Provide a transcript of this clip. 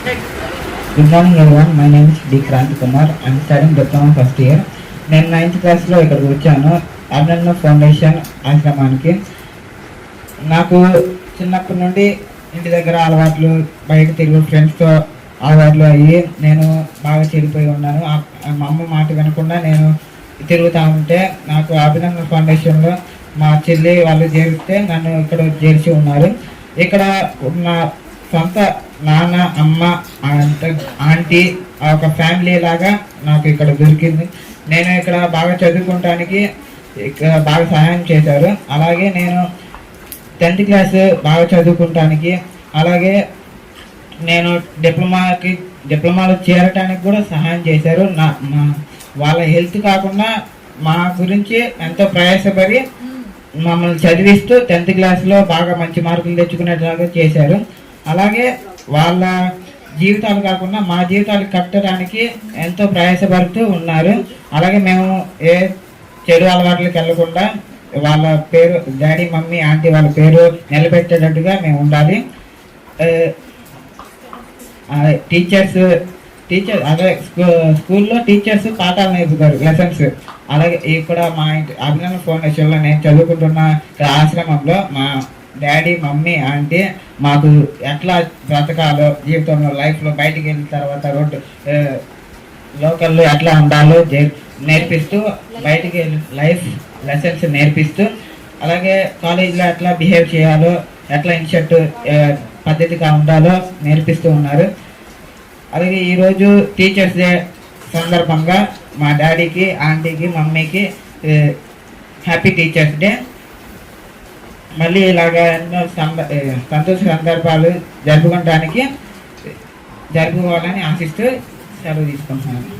Good morning everyone. My name is D. Kranti Kumar. I am studying diploma first year. నేను 9th క్లాస్లో ఇక్కడికి వచ్చాను అభినందన foundation ఆశ్రమానికి. నాకు చిన్నప్పటి నుండి ఇంటి దగ్గర అలవాట్లు, బయట తిరుగు ఫ్రెండ్స్తో అలవాట్లు అయ్యి నేను బాగా చెడిపోయి ఉన్నాను. మా అమ్మ మాట వినకుండా నేను తిరుగుతూ ఉంటే నాకు అభినందన ఫౌండేషన్లో మా చెల్లి వాళ్ళు చేరిస్తే నన్ను ఇక్కడ చేర్చి ఉన్నారు. ఇక్కడ ఉన్న సొంత నాన్న, అమ్మ, ఆంటీ ఒక ఫ్యామిలీ లాగా నాకు ఇక్కడ దొరికింది. నేను ఇక్కడ బాగా చదువుకోవటానికి ఇక్కడ బాగా సహాయం చేశారు. అలాగే నేను 10th క్లాస్ బాగా చదువుకోవటానికి, అలాగే నేను డిప్లొమాలో చేరటానికి కూడా సహాయం చేశారు. వాళ్ళ హెల్త్ కాకుండా మా గురించి ఎంతో ప్రయాసపడి మమ్మల్ని చదివిస్తూ 10th క్లాస్లో బాగా మంచి మార్కులు తెచ్చుకునేట్లాగా చేశారు. అలాగే వాళ్ళ జీవితాలు కాకుండా మా జీవితాలు కట్టడానికి ఎంతో ప్రయాసపడుతూ ఉన్నారు. అలాగే మేము ఏ చెడు అలవాట్లకు వెళ్ళకుండా వాళ్ళ పేరు, డాడీ, మమ్మీ, ఆంటీ వాళ్ళ పేరు నిలబెట్టేటట్టుగా మేము ఉండాలి. టీచర్ అదే స్కూల్లో టీచర్స్ పాఠాలు నేర్పుతారు, లెసన్స్. అలాగే ఇక్కడ మా ఇంటి అభినందన ఫౌండేషన్లో నేను చదువుకుంటున్న ఆశ్రమంలో మా డాడీ, మమ్మీ, ఆంటీ మాకు ఎట్లా బ్రతకాలో జీవితంలో, లైఫ్లో బయటికి వెళ్ళిన తర్వాత రోడ్డు లోకల్లో ఎట్లా ఉండాలో నేర్పిస్తూ, బయటికి లైఫ్ లెసన్స్ నేర్పిస్తూ, అలాగే కాలేజీలో ఎట్లా బిహేవ్ చేయాలో, ఎట్లా ఇన్షర్ట్ పద్ధతిగా ఉండాలో నేర్పిస్తూ ఉన్నారు. అలాగే ఈరోజు టీచర్స్ డే సందర్భంగా మా డాడీకి, ఆంటీకి, మమ్మీకి హ్యాపీ టీచర్స్ డే. మళ్ళీ ఇలాగా ఎన్నో సంతోష సందర్భాలు జరుపుకోవాలని ఆశిస్తూ సెలవు తీసుకుంటున్నాను.